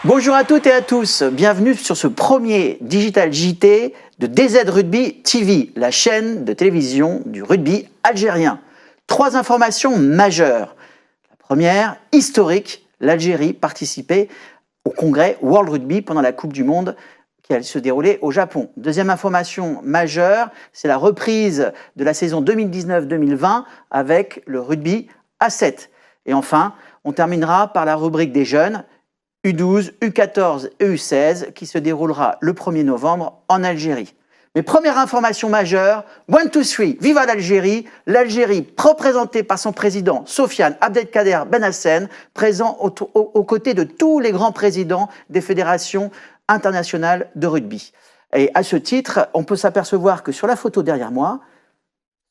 Bonjour à toutes et à tous, bienvenue sur ce premier Digital JT de DZ Rugby TV, la chaîne de télévision du rugby algérien. 3 informations majeures. La première, historique, l'Algérie participait au congrès World Rugby pendant la Coupe du Monde qui allait se dérouler au Japon. Deuxième information majeure, c'est la reprise de la saison 2019-2020 avec le rugby à 7. Et enfin, on terminera par la rubrique des jeunes, U12, U14 et U16 qui se déroulera le 1er novembre en Algérie. Mais première information majeure, 1, 2, 3, viva l'Algérie! L'Algérie représentée par son président Sofiane Abdelkader Benhassen, présent aux côtés de tous les grands présidents des fédérations internationales de rugby. Et à ce titre, on peut s'apercevoir que sur la photo derrière moi,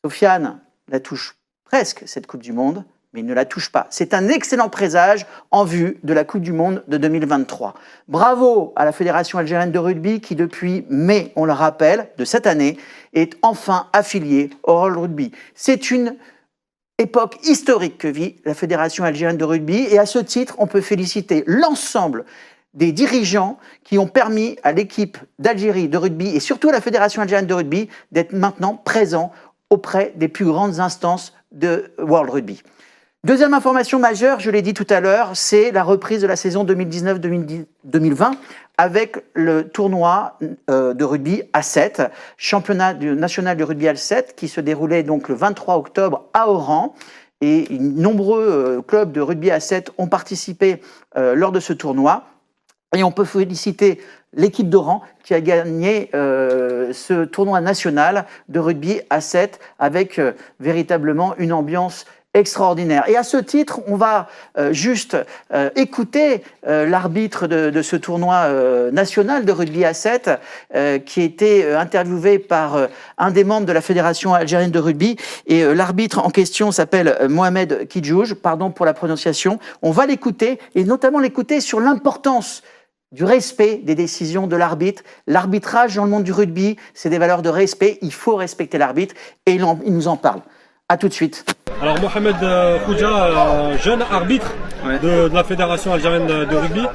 Sofiane la touche presque cette Coupe du Monde, mais il ne la touche pas. C'est un excellent présage en vue de la Coupe du Monde de 2023. Bravo à la Fédération algérienne de rugby qui, depuis mai, on le rappelle, de cette année, est enfin affiliée au World Rugby. C'est une époque historique que vit la Fédération algérienne de rugby et à ce titre, on peut féliciter l'ensemble des dirigeants qui ont permis à l'équipe d'Algérie de rugby et surtout à la Fédération algérienne de rugby d'être maintenant présents auprès des plus grandes instances de World Rugby. Deuxième information majeure, je l'ai dit tout à l'heure, c'est la reprise de la saison 2019-2020 avec le tournoi de rugby à 7, championnat national de rugby à 7 qui se déroulait donc le 23 octobre à Oran. Et nombreux clubs de rugby à 7 ont participé lors de ce tournoi. Et on peut féliciter l'équipe d'Oran qui a gagné ce tournoi national de rugby à 7 avec véritablement une ambiance extraordinaire. Et à ce titre, on va juste écouter l'arbitre de ce tournoi national de rugby à 7 qui a été interviewé par un des membres de la Fédération algérienne de rugby. Et l'arbitre en question s'appelle Mohamed Kidjouj, pardon pour la prononciation. On va l'écouter et notamment l'écouter sur l'importance du respect des décisions de l'arbitre. L'arbitrage dans le monde du rugby, c'est des valeurs de respect. Il faut respecter l'arbitre et il nous en parle. A tout de suite. Alors Mohamed Khoudia, jeune arbitre de la Fédération algérienne de rugby.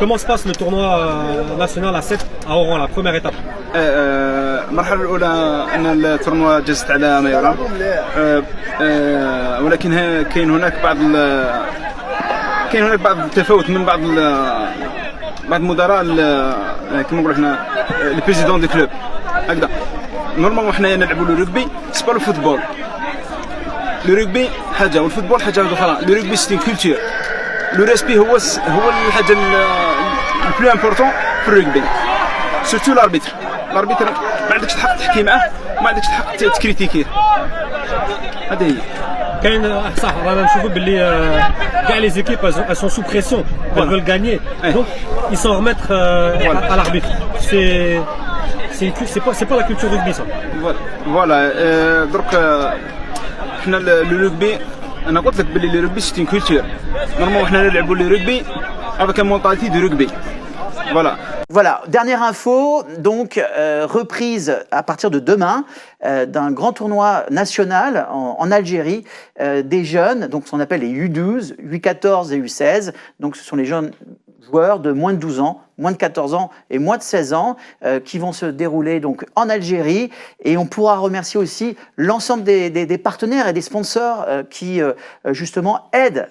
Comment se passe le tournoi national à 7 à Oran, la première étape? المرحلة الأولى أن التورنوا جازت على ما يرام، ولكن كاين هناك بعض التفاوت من بعض المدراء كما نقولوا حنا البريزيدون دي كلوب هكذا. نورمالمون حنايا نلعبوا لو رugby سي با لو فوتبول. لو رugby حاجه والفوتبول حاجه اخرى. لو رugby سي كولتور. لو ريسبي هو الحاجه البلو امبورطون في الرugby. سورتو الاربيتر ما عندكش الحق تحكي معاه وما عندكش الحق تكريتيكيه. هذه هي. كاين صح رانا نشوفوا باللي كاع لي زيكيب elles sont sous pression, elles veulent gagner. Donc ils s'en remettent à l'arbitre. C'est pas la culture rugby ça. فوالا درك حنا لو رugby انا قلت لك باللي لو رugby سي اون كولتور. نورمالمون حنا نلعبوا لو رugby avec un mentalité de rugby. Voilà. Voilà, dernière info, donc reprise à partir de demain d'un grand tournoi national en Algérie des jeunes, donc ce qu'on appelle les U12, U14 et U16, donc ce sont les jeunes joueurs de moins de 12 ans, moins de 14 ans et moins de 16 ans qui vont se dérouler donc en Algérie. Et on pourra remercier aussi l'ensemble des partenaires et des sponsors qui justement aident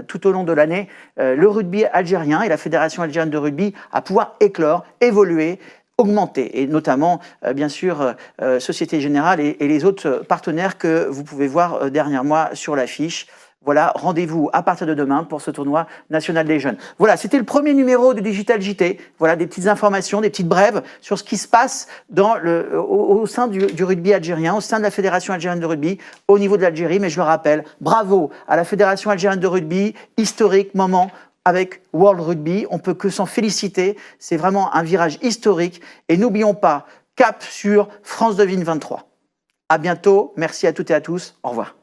tout au long de l'année le rugby algérien et la Fédération algérienne de rugby à pouvoir éclore, évoluer, augmenter, et notamment bien sûr Société Générale et les autres partenaires que vous pouvez voir derrière moi sur l'affiche. Voilà, rendez-vous à partir de demain pour ce tournoi national des jeunes. Voilà, c'était le premier numéro de Digital JT. Voilà, des petites informations, des petites brèves sur ce qui se passe au sein du rugby algérien, au sein de la Fédération algérienne de rugby, au niveau de l'Algérie. Mais je le rappelle, bravo à la Fédération algérienne de rugby, historique moment avec World Rugby. On peut que s'en féliciter. C'est vraiment un virage historique. Et n'oublions pas, cap sur France 2023. À bientôt. Merci à toutes et à tous. Au revoir.